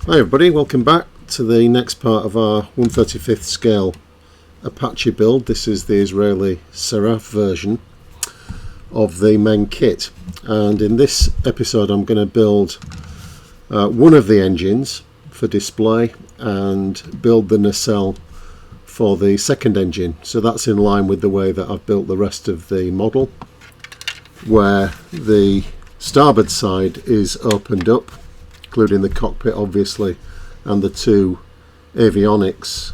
Hi everybody, welcome back to the next part of our 1/35th scale Apache build. This is the Israeli Saraf version of the Meng kit, and in this episode I'm going to build one of the engines for display and build the nacelle for the second engine. So that's in line with the way that I've built the rest of the model, where the starboard side is opened up, including the cockpit obviously, and the two avionics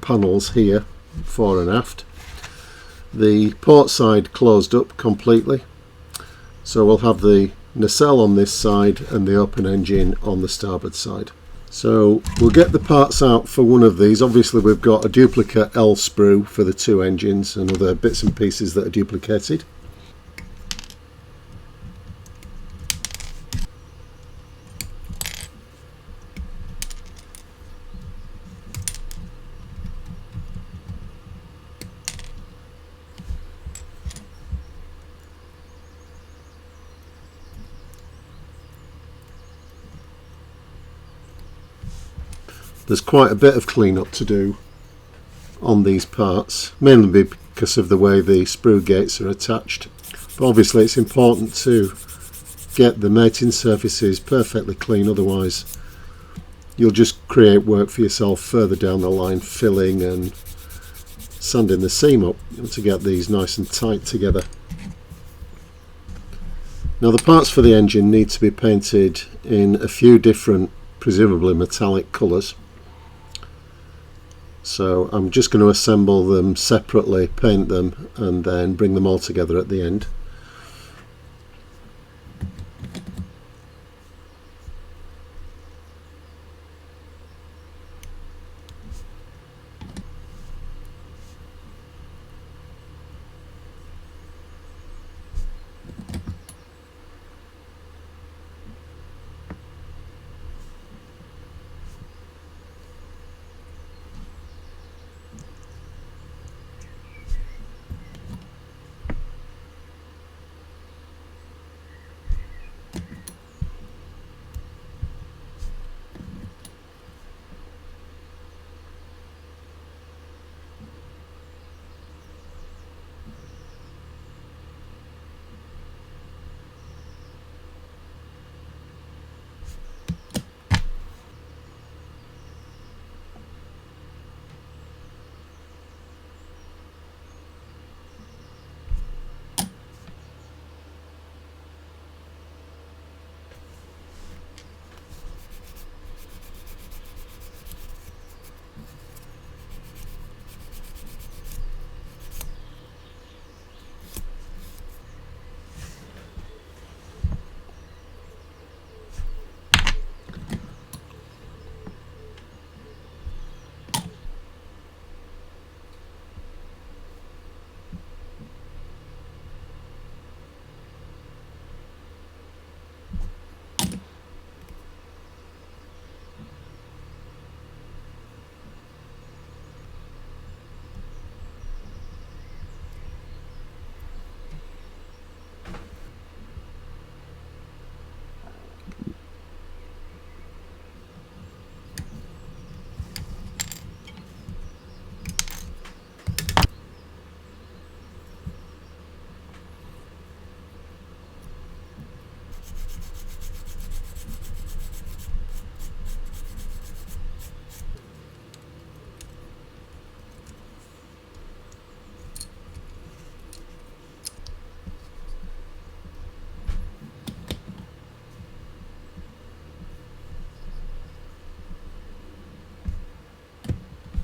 panels here, fore and aft. The port side closed up completely, so we'll have the nacelle on this side and the open engine on the starboard side. So we'll get the parts out for one of these. Obviously we've got a duplicate L sprue for the two engines and other bits and pieces that are duplicated. There's quite a bit of cleanup to do on these parts, mainly because of the way the sprue gates are attached. But obviously it's important to get the mating surfaces perfectly clean, otherwise you'll just create work for yourself further down the line, filling and sanding the seam up to get these nice and tight together. Now the parts for the engine need to be painted in a few different, presumably metallic colours. So I'm just going to assemble them separately, paint them, and then bring them all together at the end.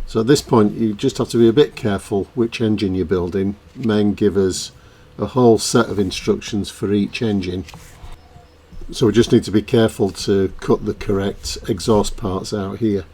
So at this point you just have to be a bit careful which engine you're building. Meng give us a whole set of instructions for each engine, so we just need to be careful to cut the correct exhaust parts out here.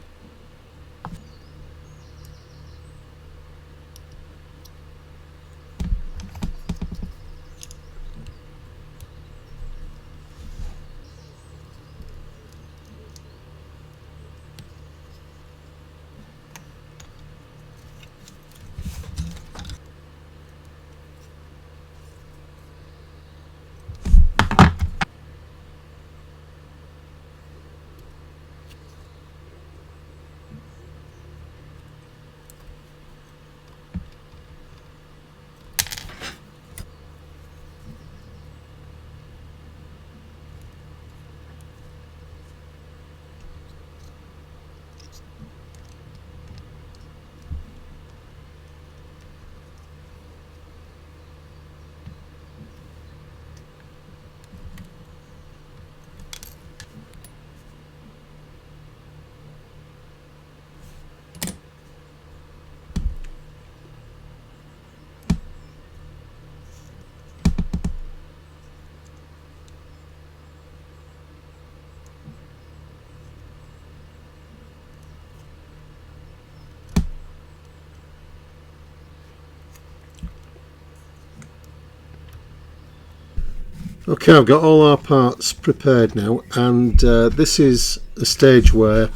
Okay, I've got all our parts prepared now, and this is a stage where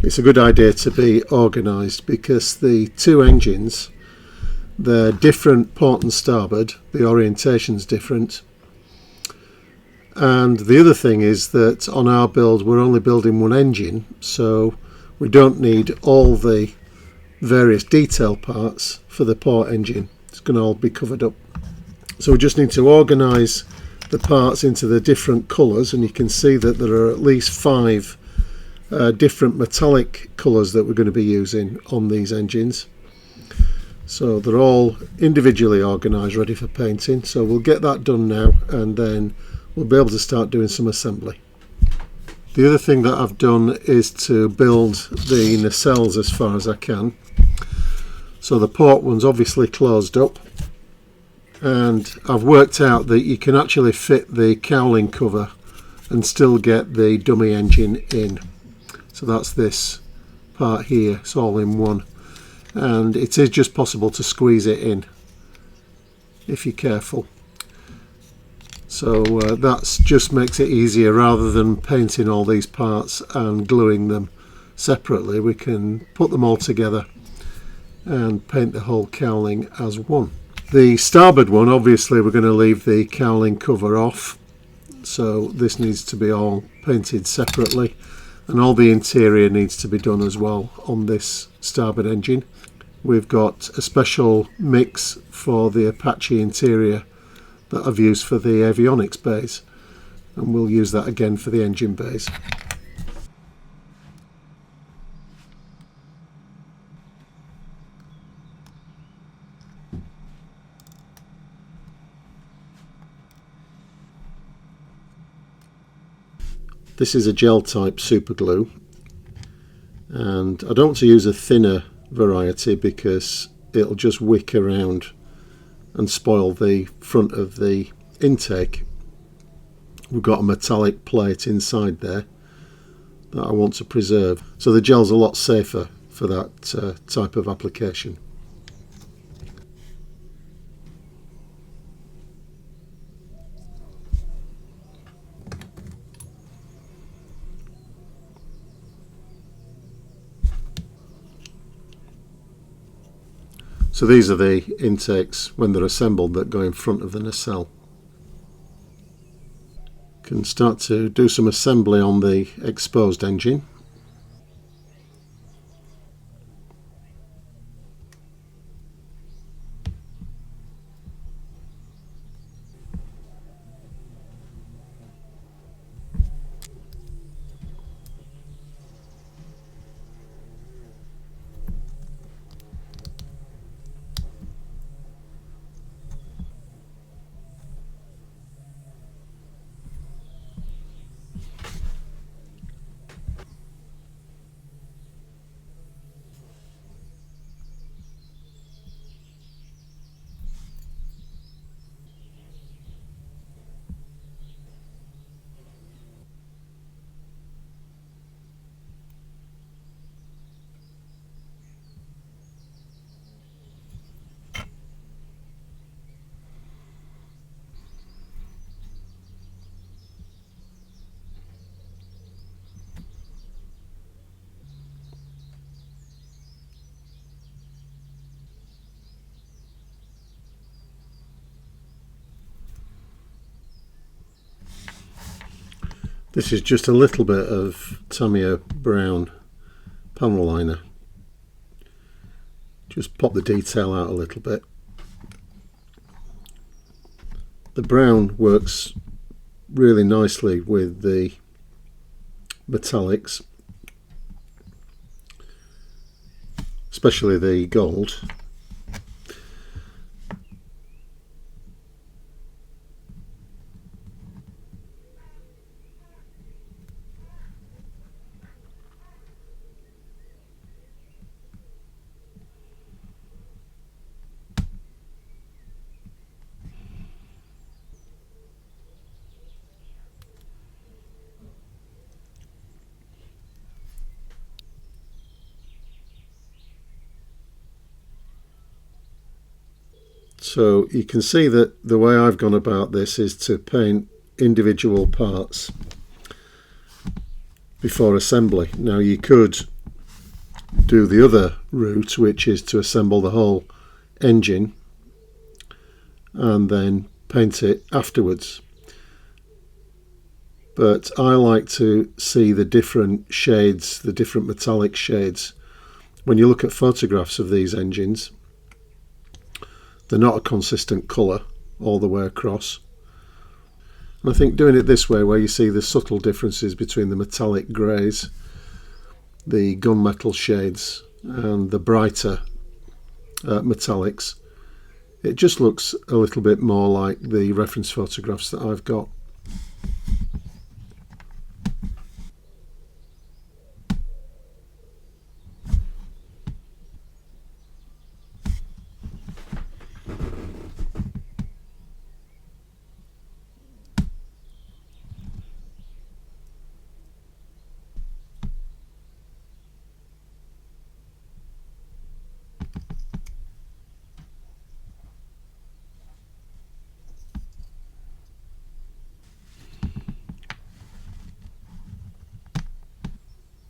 it's a good idea to be organised, because the two engines, they're different port and starboard, the orientation's different, and the other thing is that on our build we're only building one engine, so we don't need all the various detail parts for the port engine. It's going to all be covered up. So we just need to organise the parts into the different colours, and you can see that there are at least 5 different metallic colours that we're going to be using on these engines. So they're all individually organised, ready for painting. So we'll get that done now, and then we'll be able to start doing some assembly. The other thing that I've done is to build the nacelles as far as I can. So the port one's obviously closed up, and I've worked out that you can actually fit the cowling cover and still get the dummy engine in. So that's this part here, it's all in one, and it is just possible to squeeze it in if you're careful. So that just makes it easier. Rather than painting all these parts and gluing them separately, we can put them all together and paint the whole cowling as one. The starboard one, obviously we're going to leave the cowling cover off, so this needs to be all painted separately, and all the interior needs to be done as well on this starboard engine. We've got a special mix for the Apache interior that I've used for the avionics bays, and we'll use that again for the engine bays. This is a gel type super glue, and I don't want to use a thinner variety because it'll just wick around and spoil the front of the intake. We've got a metallic plate inside there that I want to preserve, so the gel's a lot safer for that type of application. So these are the intakes when they're assembled that go in front of the nacelle. Can start to do some assembly on the exposed engine. This is just a little bit of Tamiya brown panel liner. Just pop the detail out a little bit. The brown works really nicely with the metallics, especially the gold. So you can see that the way I've gone about this is to paint individual parts before assembly. Now you could do the other route, which is to assemble the whole engine and then paint it afterwards. But I like to see the different shades, the different metallic shades. When you look at photographs of these engines, they're not a consistent colour all the way across. And I think doing it this way, where you see the subtle differences between the metallic greys, the gunmetal shades and the brighter metallics, it just looks a little bit more like the reference photographs that I've got.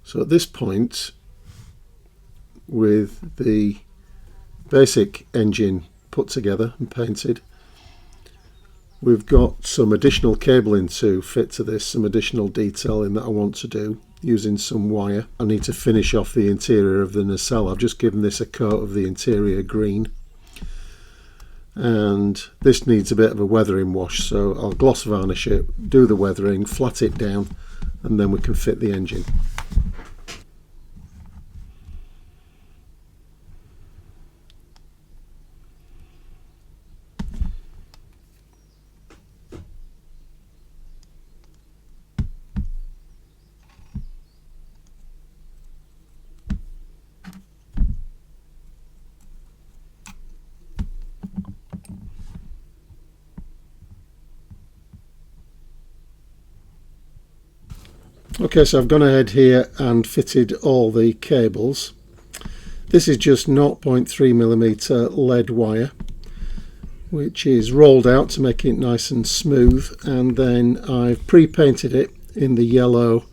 So at this point, with the basic engine put together and painted, we've got some additional cabling to fit to this, some additional detailing that I want to do using some wire. I need to finish off the interior of the nacelle. I've just given this a coat of the interior green, and this needs a bit of a weathering wash, so I'll gloss varnish it, do the weathering, flat it down, and then we can fit the engine. Okay, so I've gone ahead here and fitted all the cables. This is just 0.3mm lead wire, which is rolled out to make it nice and smooth, and then I've pre-painted it in the yellow,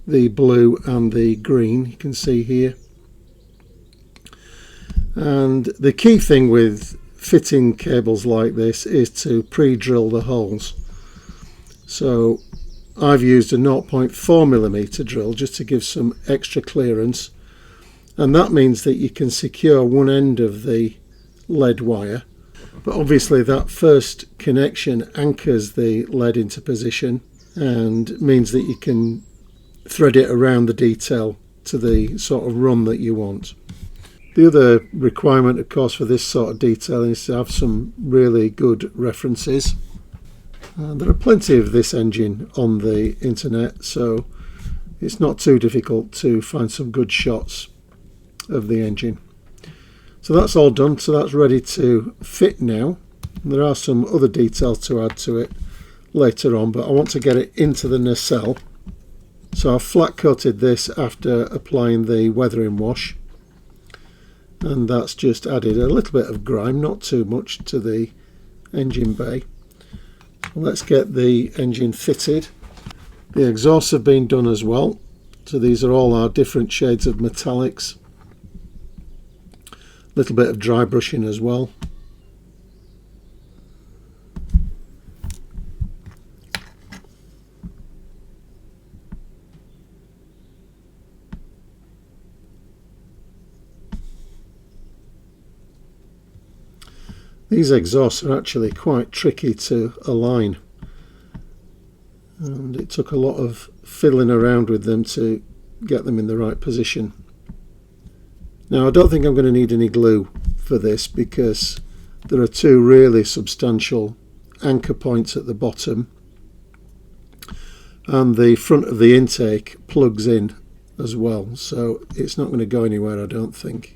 the blue and the green, you can see here. And the key thing with fitting cables like this is to pre-drill the holes. So I've used a 0.4mm drill just to give some extra clearance, and that means that you can secure one end of the lead wire, but obviously that first connection anchors the lead into position and means that you can thread it around the detail to the sort of run that you want. The other requirement, of course, for this sort of detailing is to have some really good references. There are plenty of this engine on the internet, so it's not too difficult to find some good shots of the engine. So that's all done, so that's ready to fit now. There are some other details to add to it later on, but I want to get it into the nacelle. So I've flat coated this after applying the weathering wash, and that's just added a little bit of grime, not too much, to the engine bay. Let's get the engine fitted. The exhausts have been done as well, so these are all our different shades of metallics. A little bit of dry brushing as well. These exhausts are actually quite tricky to align, and it took a lot of fiddling around with them to get them in the right position. Now I don't think I'm going to need any glue for this, because there are two really substantial anchor points at the bottom, and the front of the intake plugs in as well, so it's not going to go anywhere, I don't think.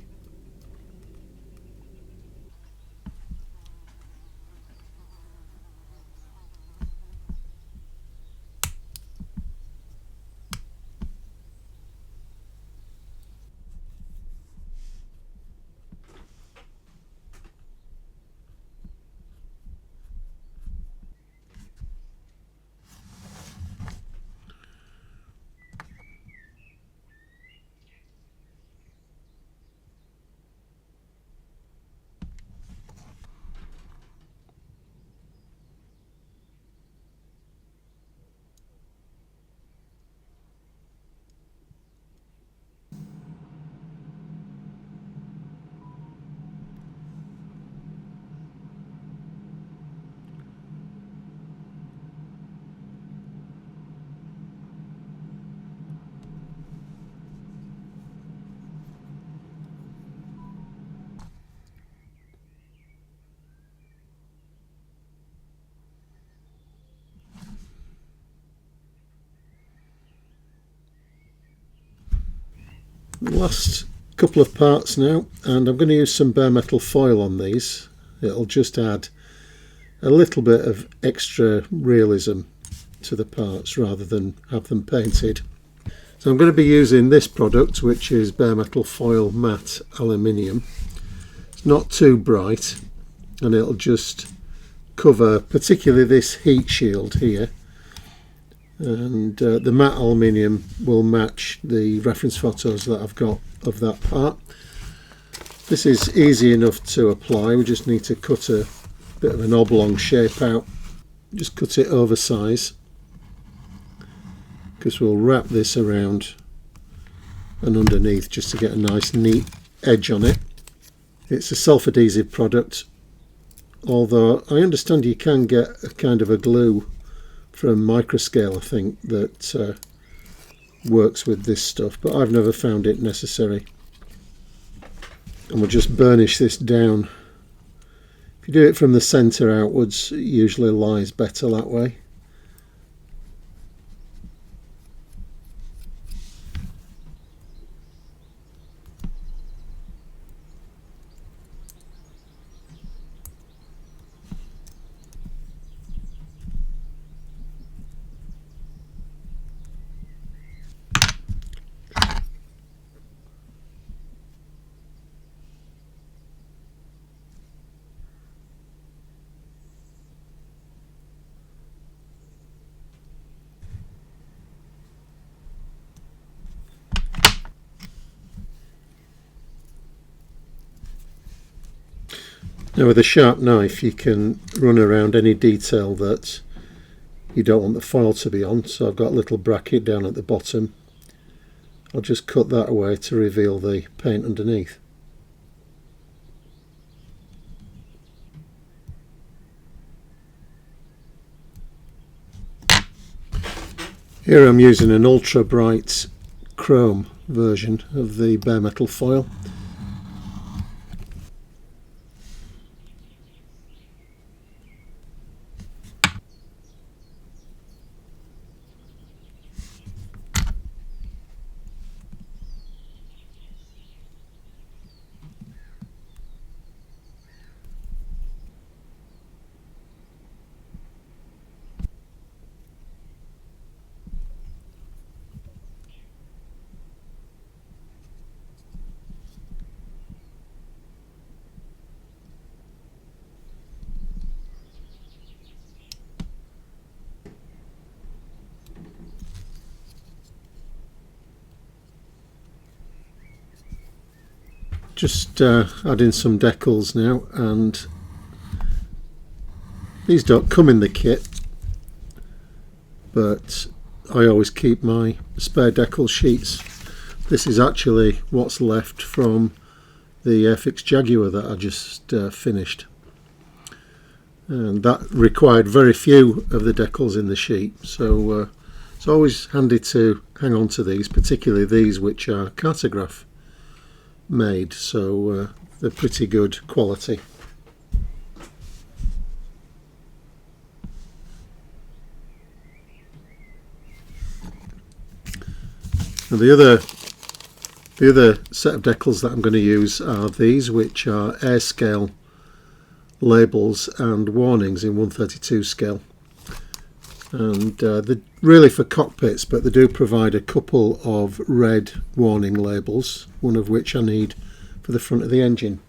Last couple of parts now, and I'm going to use some bare metal foil on these. It'll just add a little bit of extra realism to the parts rather than have them painted. So I'm going to be using this product, which is bare metal foil matte aluminium. It's not too bright, and it'll just cover particularly this heat shield here, and the matte aluminium will match the reference photos that I've got of that part. This is easy enough to apply. We just need to cut a bit of an oblong shape out, just cut it oversize, because we'll wrap this around and underneath just to get a nice neat edge on it. It's a self-adhesive product, although I understand you can get a kind of a glue from Microscale, I think, that works with this stuff, but I've never found it necessary. And we'll just burnish this down. If you do it from the centre outwards, it usually lies better that way. Now with a sharp knife you can run around any detail that you don't want the foil to be on, so I've got a little bracket down at the bottom. I'll just cut that away to reveal the paint underneath. Here I'm using an ultra bright chrome version of the bare metal foil. Just adding some decals now, and these don't come in the kit, but I always keep my spare decal sheets. This is actually what's left from the Airfix Jaguar that I just finished, and that required very few of the decals in the sheet, so it's always handy to hang on to these, particularly these which are cartograph made, so they're pretty good quality. And the other set of decals that I'm going to use are these, which are airscale labels and warnings in 132 scale, and they're really for cockpits, but they do provide a couple of red warning labels, one of which I need for the front of the engine.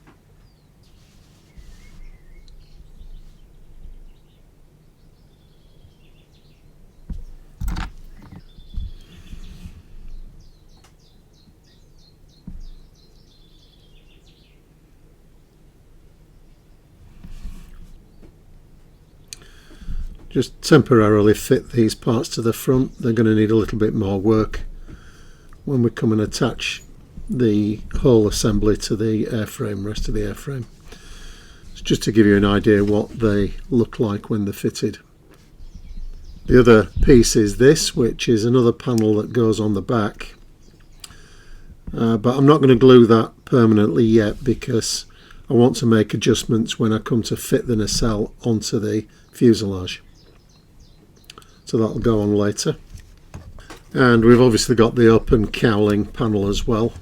Just temporarily fit these parts to the front. They're going to need a little bit more work when we come and attach the whole assembly to the airframe, rest of the airframe. It's just to give you an idea what they look like when they're fitted. The other piece is this, which is another panel that goes on the back, but I'm not going to glue that permanently yet because I want to make adjustments when I come to fit the nacelle onto the fuselage. So that'll go on later. And we've obviously got the open cowling panel as well.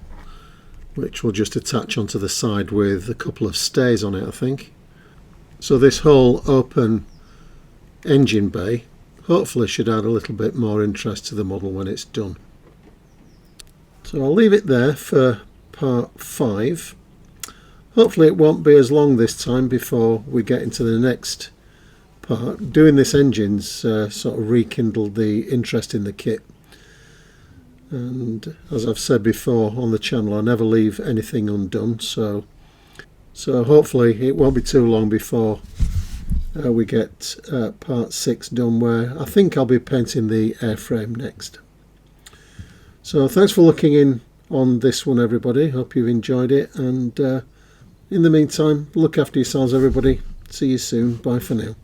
which will just attach onto the side with a couple of stays on it, I think. So this whole open engine bay hopefully should add a little bit more interest to the model when it's done. So I'll leave it there for part 5. Hopefully it won't be as long this time before we get into the next part. Doing this engine's sort of rekindled the interest in the kit. And as I've said before on the channel, I never leave anything undone, so hopefully it won't be too long before we get part 6 done, where I think I'll be painting the airframe next. So thanks for looking in on this one, everybody. Hope you've enjoyed it, and in the meantime, look after yourselves, everybody. See you soon. Bye for now.